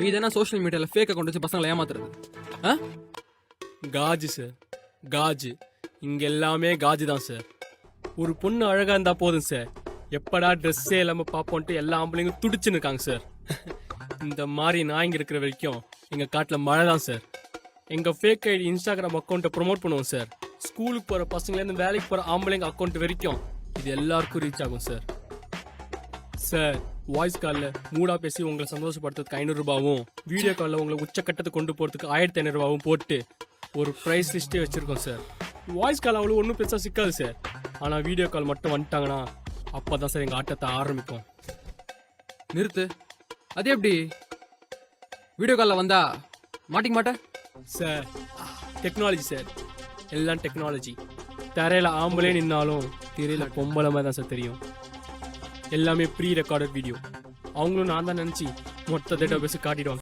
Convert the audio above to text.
நீ தானே சோஷியல் மீடியாவில் ஃபேக் அக்கௌண்ட் வச்சு பசங்களை ஏமாத்துறது. ஆ காஜு சார், காஜு. இங்க எல்லாமே காஜு தான் சார். ஒரு பொண்ணு அழகா இருந்தா போதும் சார், எப்படா ட்ரெஸ்ஸே இல்லாம பாப்போன்ட்டு எல்லா ஆம்பளைங்க துடிச்சுன்னு இருக்காங்க சார். இந்த மாதிரி நான் இங்க இருக்கிற வரைக்கும் எங்க காட்டுல மழை தான் சார். எங்க ஃபேக் ஐடி இன்ஸ்டாகிராம் அக்கௌண்ட்டை ப்ரொமோட் பண்ணுவோம் சார். ஸ்கூலுக்கு போற பசங்கலேருந்து வேலைக்கு போற ஆம்பளைங்க அக்கௌண்ட் வரைக்கும் இது எல்லாருக்கும் ரீச் ஆகும் சார். சார், வாய்ஸ் காலில் மூடா பேசி உங்களை சந்தோஷப்படுத்துறதுக்கு 500 ரூபாவும், வீடியோ காலில் உங்களை உச்சக்கட்டத்தை கொண்டு போகிறதுக்கு 1500 ரூபாவும் போட்டு ஒரு ப்ரைஸ் லிஸ்ட்டே வச்சுருக்கோம் சார். வாய்ஸ் கால் அவ்வளோ ஒன்றும் பெருசாக சிக்காது சார். ஆனால் வீடியோ கால் மட்டும் வந்துட்டாங்கன்னா அப்போ தான் சார் எங்கள் ஆட்டத்தை ஆரம்பிப்போம். நிறுத்து. அது எப்படி வீடியோ காலில் வந்தா மாட்டிக்க மாட்டேன் சார்? டெக்னாலஜி சார், எல்லாம் டெக்னாலஜி. தரையில் ஆம்பளே நின்னாலும் திரையில பொம்பளை மாதிரி தான் சார் தெரியும். எல்லாமே ப்ரீ ரெக்கார்டட் வீடியோ. அவங்களும் நான் தான் நினச்சி மொத்த டேட்டா பேசி காட்டிடுவாங்க.